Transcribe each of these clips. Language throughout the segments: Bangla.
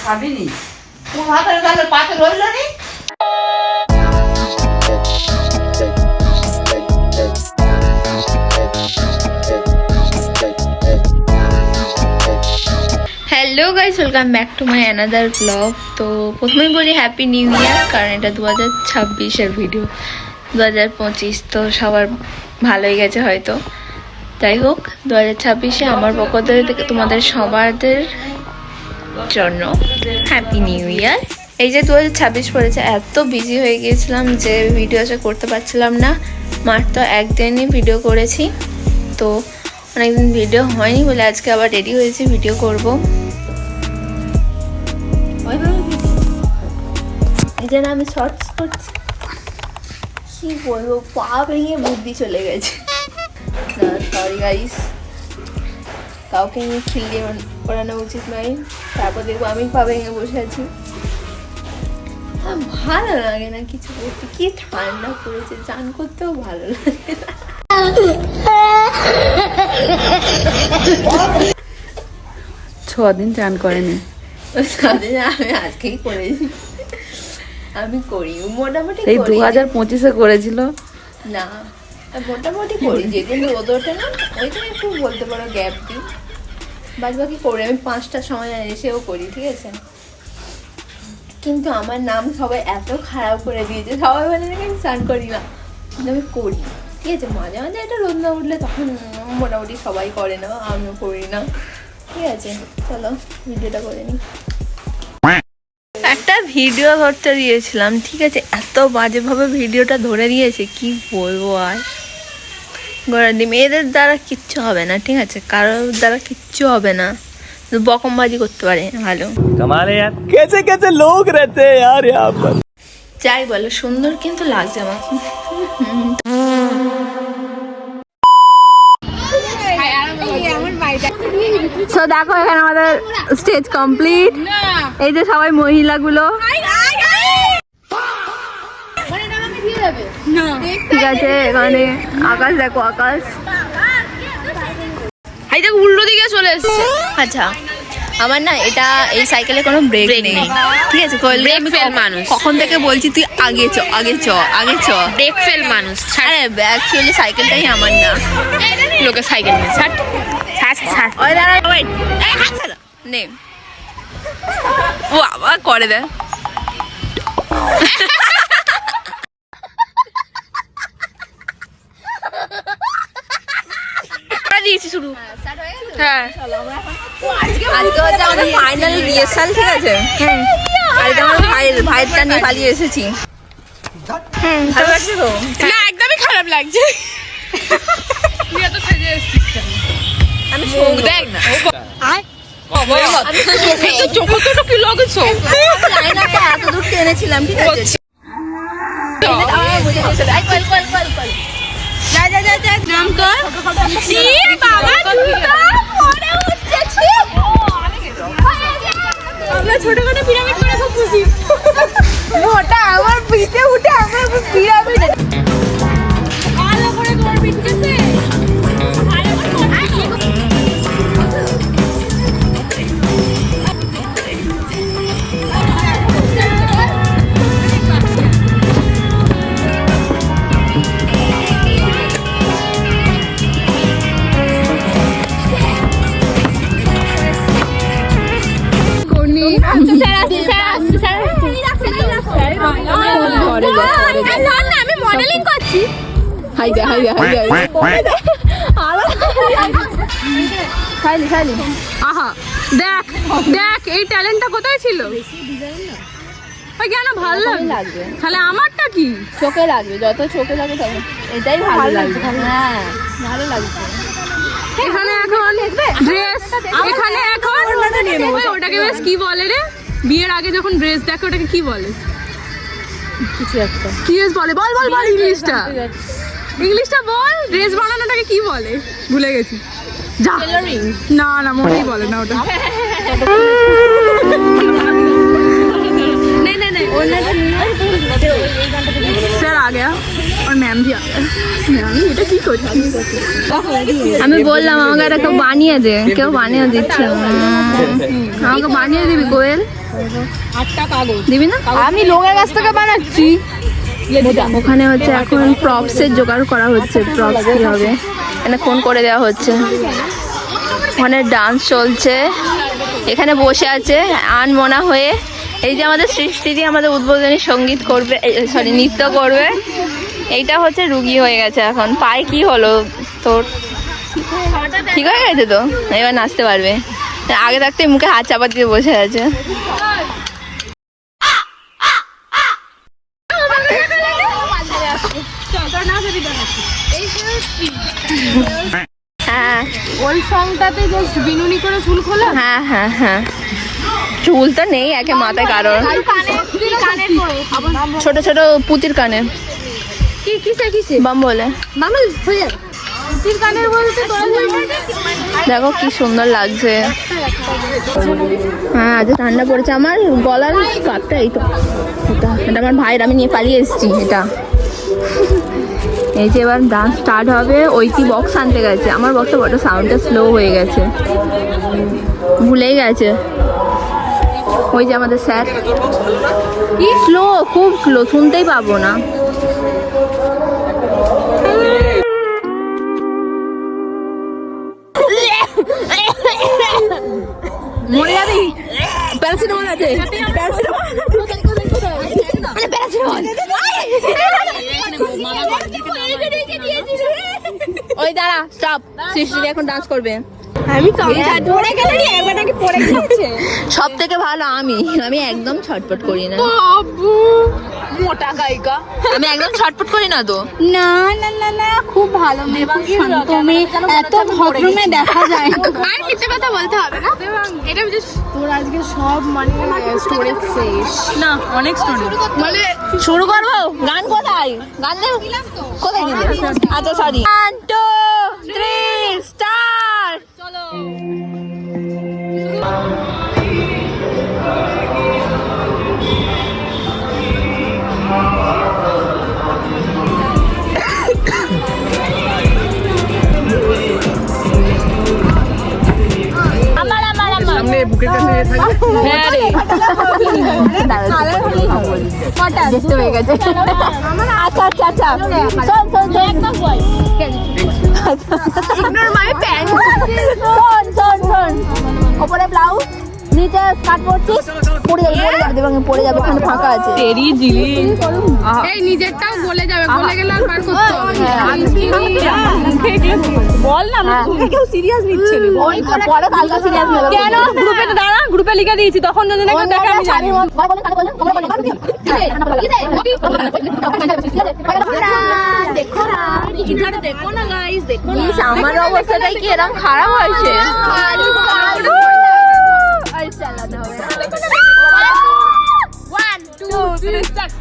খাবি নি? তোমার ভাতের গালে পাতে রইল নি? Hello guys, welcome back to my another blog. তো প্রথমেই বলি হ্যাপি নিউ ইয়ার, কারণ এটা 2026-এর ভিডিও। 2025 তো সবার ভালোই গেছে হয়তো। যাই হোক, 2026-এ আমার পক্ষ থেকে তোমাদের সবাদের জন্য হ্যাপি নিউ ইয়ার। এই যে 2026 পড়েছে, এত বিজি হয়ে গিয়েছিলাম যে ভিডিও করতে পারছিলাম না। মাত্র একদিনই ভিডিও করেছি, তো অনেকদিন ভিডিও হয়নি বলে আজকে আবার রেডি হয়েছি, ভিডিও করব। এই যে আমি শর্টস করছি, কি বলবো, পা ভেঙে বুদ্ধি চলে গেছে। না সরি গাইস, কাউকে নিয়ে ফিল্ডে করানো উচিত নয়। তারপর দেখবো আমি পা ভেঙে বসে আছি। ভালো লাগে না কিছু করতে, কি ঠান্ডা পড়েছে, চান করতেও ভালো লাগে না। 6 দিন চান করেনি। 6 দিন আমি আজকেই করেছি। আমি করি মোটামুটি, এই 2025-এ করেছিল না মোটামুটি করি। যেদিন রোদ ওঠে না ওই দিন একটু বলতে পারো গ্যাপ দিই, বাদ বাকি করি। আমি 5টার সময় এসেও করি, ঠিক আছে। কিন্তু আমার নাম সবাই এত খারাপ করে দিয়েছে, সবাই বলে নাকি আমি স্নান করি না, কিন্তু আমি করি, ঠিক আছে। মাঝে মাঝে একটা রোদ না উঠলে তখন মোটামুটি সবাই করে না, আমিও করি না, ঠিক আছে। চলো ভিডিওটা করে নিই। একটা ভিডিও ধরতে দিয়েছিলাম, ঠিক আছে, এত বাজেভাবে ভিডিওটা ধরে দিয়েছে, কি বলবো। আর গড়াদি মেয়েদের দ্বারা কিচ্ছু হবে না, ঠিক আছে, কারোর দ্বারা কিচ্ছু হবে না, বকমবাজি করতে পারে ভালো। कमाल है यार, कैसे कैसे लोग रहते हैं यार यहाँ पर। যাই বলো, সুন্দর কিন্তু লাগছে আমাকে। তো দেখো এখানে আমাদের স্টেজ কমপ্লিট। এই যে সবাই মহিলাগুলো, ঠিক আছে। এখানে আকাশ দেখো, আকাশ উল্টো দিকে চলে এসছে। আচ্ছা, আমার না এটা এই সাইকেলে কোনো ব্রেক নেই, ঠিক আছে। ব্রেক ফেল মানুষ, কখন থেকে বলছি তুই আগে চ আগে চ আগে চ, ব্রেক ফেল মানুষ। আরে অ্যাকচুয়ালি সাইকেলটাই আমার না, লোকে সাইকেল নেই। ছাড় ছাড় ছাড়, ওই দাঁড়া, ওয়েট, এই হাত ছাড়া নে। ও আবার করে দেয়। দিয়েছি শুরু। হ্যাঁ, আজকে হচ্ছে আমাদের ফাইনাল রিহার্সাল, ঠিক আছে। আজকে আমার ভাইয়েরটা নিয়ে পালিয়ে এসেছি। ভালো লাগছে তো? না একদমই খারাপ লাগছে। আমি চোখ দেখ না, এত দূর টেনেছিলাম, ঠিক আছে। নাম কর আমরা ছোটখাটো পিরামিড করে খুব খুশি। ওটা আমার পিঠে উঠে আমরা পিরামিড ভালো করে করবি, ঠিক আছে। আমি মডেলিং করছি। আহা দেখ দেখ, এই ট্যালেন্টটা কোথায় ছিল? ওই কেন ভালো লাগবে? তাহলে আমারটা কি চোখে লাগবে, যত চোখে লাগে তত এটাই ভালো লাগবে। হ্যাঁ ভালো লাগবে। এখানে এখন ড্রেস, এখানে এখন ওটাকে বেশ কি বলে রে, বিয়ের আগে যখন ড্রেস দেখে ওটাকে কি বলে? কিছু একটা কি বলে, বল বল বল, ইংলিশটা ইংলিশটা বল। ড্রেস বানানোটাকে কি বলে ভুলে গেছি। যা, না না মনেই বলে না ওটা। नहीं नहीं नहीं, स्যার आ गया। আমি বললাম আমাকে একটা কেউ বানিয়ে দে, কেউ বানিয়ে দিচ্ছে না। আমাকে বানিয়ে দিবি কোয়েল, দিবি না? আমি লোকের কাছ থেকে বানাচ্ছি। ওখানে হচ্ছে এখন প্রপসের জোগাড় করা হচ্ছে, প্রপস কি হবে এখানে ফোন করে দেওয়া হচ্ছে। ওখানে ডান্স চলছে, এখানে বসে আছে আনমনা হয়ে। এই যে আমাদের সৃষ্টিদি আমাদের উদ্বোধনী সঙ্গীত করবে, সরি নৃত্য করবে। এইটা হচ্ছে রুগী হয়ে গেছে এখন। পায়ে কি হলো তোর? ঠিক হয়ে গেছে তো, এবার নাচতে পারবে। আগে থাকতে মুখে হাত চাপা দিয়ে বসে আছে। হ্যাঁ ওই সংটাতে জাস্ট বিনুনি করে চুল খোলা। হ্যাঁ হ্যাঁ হ্যাঁ, চুল তো নেই একে মাথায় কারোর, ছোট ছোট পুতির কানে কিসে বাম বলে। মামল হয়ে যাবে পুতির কানের বলতে দেখো কি সুন্দর লাগছে। হ্যাঁ আজ ঠান্ডা পড়েছে। আমার গলার কাপটা এই তো, এটা এটা আমার ভাইয়ের, আমি নিয়ে পালিয়ে এসেছি এটা। এই যে এবার ডান্স স্টার্ট হবে। ওইটি বক্স আনতে গেছে, আমার বক্সে বড় সাউন্ডটা স্লো হয়ে গেছে, ভুলেই গেছে। ওই যে আমাদের স্যার, কি স্লো, খুব স্লো, শুনতেই পাবো না। মরে যাবি, প্যারাসিটামল আছে, ওই দাঁড়া স্টপ। সৃষ্টি এখন ডান্স করবে। আমি পড়ে গেল রে, এবার নাকি পড়ে গেছে। সব থেকে ভালো আমি একদম ছটপট করি না। বাবু মোটা গায়িকা, আমি একদম ছটপট করি না তো। না না না না, খুব ভালো মেয়ে, খুব শান্ত মেয়ে, এত ভদ্র মেয়ে দেখা যায় না। আর কিছু কথা বলতে হবে না, এটা তোর আজকে সব মানে স্টোরেজ শেষ না, অনেক স্টোরি মানে শুরু করবো। গান কোথায়? গান দে কোথায় গেলে? আচ্ছা সরি, 1 2 3 স্টার্ট। চলো। সামনে বুকের কাছে থাকবে। হ্যাঁ রে, দেখতে হয়ে গেছে। আচ্ছা আচ্ছা আচ্ছা, শোন শোন শোন শোন, ওপরে ব্লাউজ, নিচে স্কার্ট পরছিস, পড়ে যাবে দেবাঙ্গে, পড়ে যাবে, ওখানে ফাঁকা আছে। তেরি জিলি, এই নিজেরটাও বলে যাবে, বলে গেলে আর বার করতে হবে। বল না, মুখে কেউ সিরিয়াস নিচ্ছে না। ওই পরে কালকা সিরিয়াস নেবে কেন? গ্রুপে তো দাঁড়া, গ্রুপে লিখে দিয়েছি, তখন যদি না কেউ দেখে আমি জানি। দেখো না, ইধারে দেখো না গাইস, দেখো না আমার অবস্থাটাই কি এরকম খারাপ হয়েছে। চালাতে হবে। 1 2 3 স্টার্ট।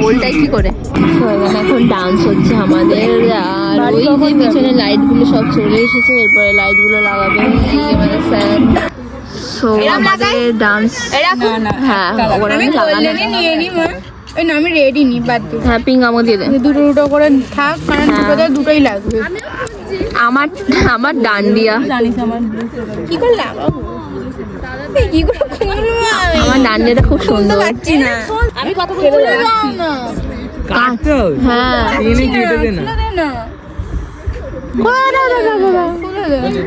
ওলটাই কি করে এখন ডান্স হচ্ছে আমাদের। আর ওই যে পিছনে লাইট গুলো সব চলে এসেছে, এরপরে লাইট গুলো লাগাবে আমাদের স্যার। সো আমাদের ডান্স, হ্যাঁ ওরা নিয়ে নি মা, ওই না আমি রেডি নি, বাদ দে। হ্যাঁ পিঙ্ক আমাকে দিয়ে দে, দুটো দুটো করে থাক, কারণ দুটোতে দুটোই লাগবে। আমার আমার ডান্ডিয়া কি করলাম কি করে আমার ডান্ডিয়াটা খুব সুন্দর। পাচ্ছি না আমি কথা বলতে পারছি না, কাটতে হবে। হ্যাঁ এনে কি এটা দে না। দে না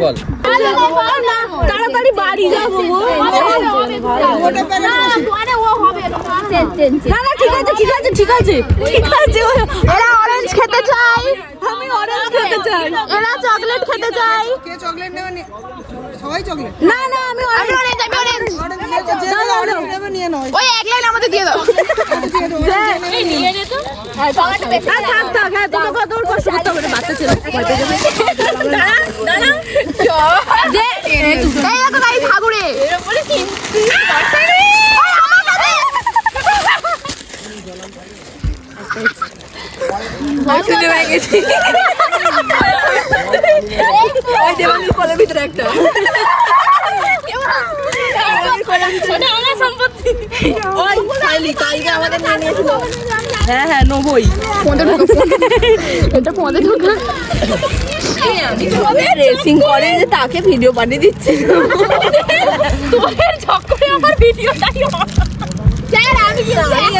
বল। তাড়াতাড়ি বাড়ি যাবো গো। ঠিক আছে এরা অরেঞ্জ খেতে চাই, আমি অরেঞ্জ খেতে চাই, এরা চকলেট খেতে চাই। কে চকলেট নেবে? সবাই চকলেট। না না আমি অরেঞ্জ, আমি অরেঞ্জ। নিয়ে নাও। ওই এক লাইন আমাদের দিয়ে দাও। নিয়ে নে তো। থাক থাক, হ্যাঁ তোমাকে কত কষ্ট করতে হবে, বাচ্চা ছেলে দাঁড়া দাঁড়া যে এই দেখো গাইস হাগুড়ে এরপরে চিন্তি আমার কাছে দেবাঙ্গের কলের ভিতরে একটা ওটা আমার সম্পত্তি ওই ফাইলি কালকে আমাদের নিয়ে নিয়েছিল হ্যাঁ হ্যাঁ নবই এটা পদে ঢুকে রেসিং করে যে তাকে ভিডিও পাঠিয়ে দিচ্ছে তোমার চক্করে আমার ভিডিওটাই স্যার আমি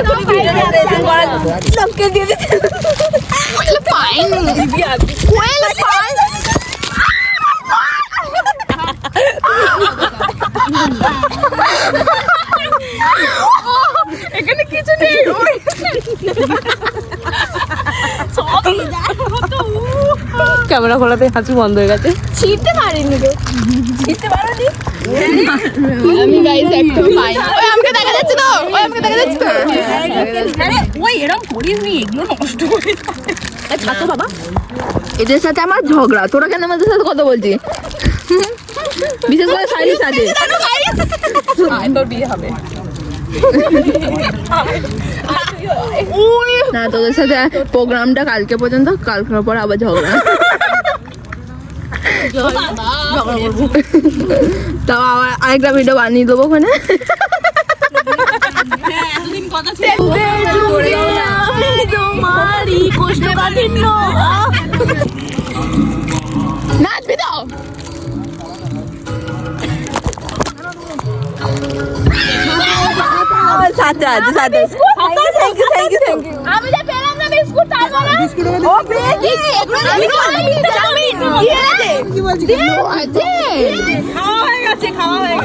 এখন ভিডিওটা রেসিং করার লোককে দিয়ে দিচ্ছি ফাইন ওয়েল ফাইন এখানে কিছু নেই ক্যামেরা খোলাতে হাঁচু বন্ধ হয়ে গেছে ছিটতে পারিনি তো ছিটতে পারোনি আমি গাইস একটু পাই ওই আমাকে দেখা যাচ্ছে তো ওই আমাকে দেখা যাচ্ছে তো আরে ওই এরকম করিস নি এগুলো নষ্ট করে ছাত্র বাবা এদের সাথে আমার ঝগড়া তোরা কেন আমাদের সাথে কথা বলছিস বিশেষ করে শাড়ির সাথে তোর বিয়ে হবে না তোদের সাথে প্রোগ্রামটা কালকে পর্যন্ত কালকের পর আবার ঝগড়া তাও আবার আরেকটা ভিডিও বানিয়ে দেবো ওখানে নাচবি তো সাথে আছে সাথে thank you thank you thank you আমি যে পেলাম না বিস্কুট তারপরে ও পেয়ে কি আমি কি বলছিস আছে খাওয়া হয়ে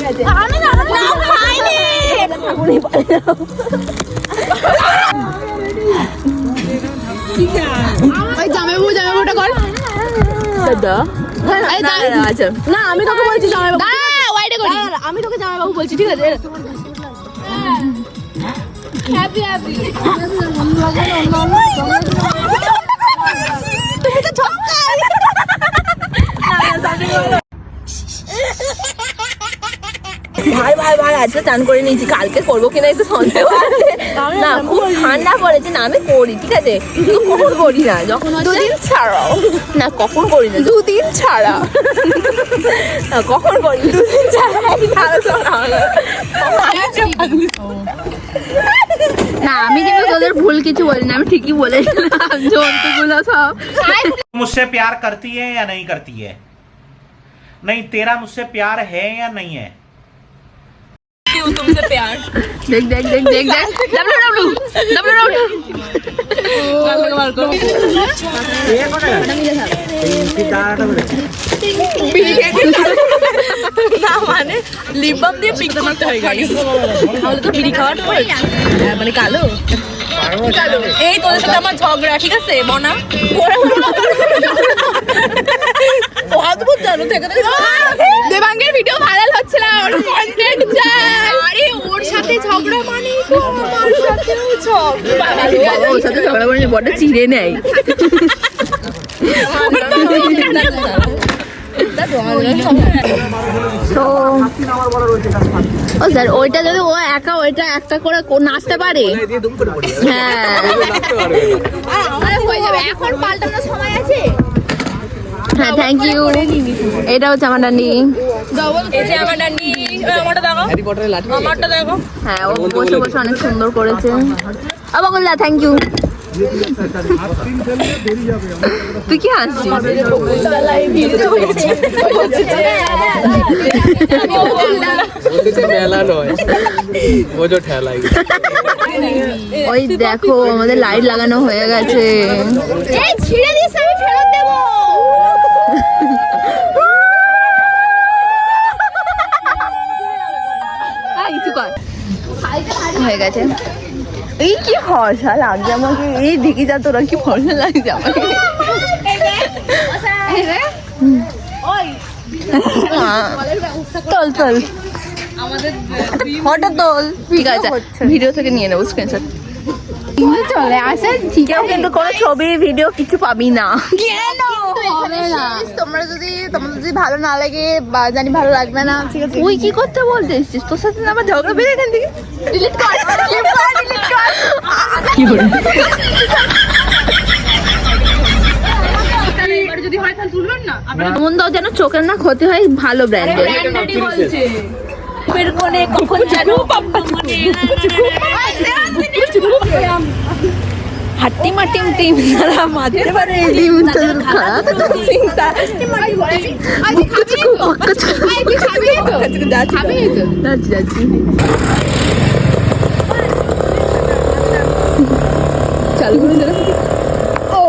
গেছে আমি না খাইনি ওই জামাইবাবুটা কর দাদা আচ্ছা না আমি তোকে বলছি জামাইবাবু ওয়াইডে করি আমি তোকে জামাইবাবু বলছি ঠিক আছে হ্যাপি হ্যাপি তুমি তো ছক্কা ভাই ভাই ভাই আজকে চান করে নিয়েছি কালকে করবো কিনা একটু সন্দেহ আছে না খুব ঠান্ডা পড়েছে না আমি করি ঠিক আছে কিন্তু কখন করি না যখন দুদিন ছাড়া না কখন করি না দুদিন ছাড়া কখন করি দুদিন ছাড়া না আমি কিন্তু তোদের ভুল কিছু বলি না আমি ঠিকই বলেছিলাম জন্তুগুলো সব मुझसे प्यार करती है या नहीं करती है नहीं तेरा मुझसे प्यार है या नहीं है तुमसे प्यार देख देख देख देख देख डब्ल्यू না মানে লিপ বাম দিয়ে পিক করতে হয় গাইস তাহলে তো বিড়ি খাওয়ার পরে মানে কালো কালো এই তোদের সাথে আমার ঝগড়া ঠিক আছে মনা অদ্ভুত জানো থেকে দেবাঙ্গের ভিডিও ভাইরাল হচ্ছে না ওর কন্টেন্ট চাই আরে ওর সাথে ঝগড়া মানে তো আমার সাথেও ঝগড়া ওর সাথে ঝগড়া করে বড় চিড়ে নেয় ও স্যার ওইটা যদি ও একা ওইটা একটা করে নাচতে পারে হ্যাঁ হয়ে যাবে এখন পাল্টানোর সময় আছে হ্যাঁ থ্যাংক ইউ এটা হচ্ছে আমার ডান্ডি আমার ডান্ডি আমারটা দেখো হ্যাঁ ও বসে বসে অনেক সুন্দর করেছে বকুলদা থ্যাংক ইউ তুই কি হাসছিস ওই দেখো আমাদের লাইট লাগানো হয়ে গেছে ছিঁড়ে দিস আমি ফেরত দেবো হয়ে গেছে এই কি ফর্সা লাগছে আমাকে এই দেখি যা তোরা কি ফর্সা লাগছে আমাকে তোল তোল ফটো তোল ঠিক আছে ভিডিও থেকে নিয়ে নেবো স্ক্রিনশট চলে আসে কেউ কিন্তু কোনো ছবি ভিডিও কিছু পাবি না তোমরা যদি তোমাদের ভালো না লাগে বা জানি ভালো লাগবে না ঠিক আছে তুই কি করতে বলতে এসেছিস তোর সাথে আমার ঝগড়া বেড়ে এখান থেকে ডিলিট কর ডিলিট কর কি বল এবার যদি হয় তাহলে তুলবেন না মন দাও যেন চোখের না ক্ষতি হয়, ভালো ব্র্যান্ডের। হাট্টি মাটি টিম তারা মারতে পারে ডিম তোর খাওয়া তো চিন্তা যাচ্ছি চালু করে দিলাম। ও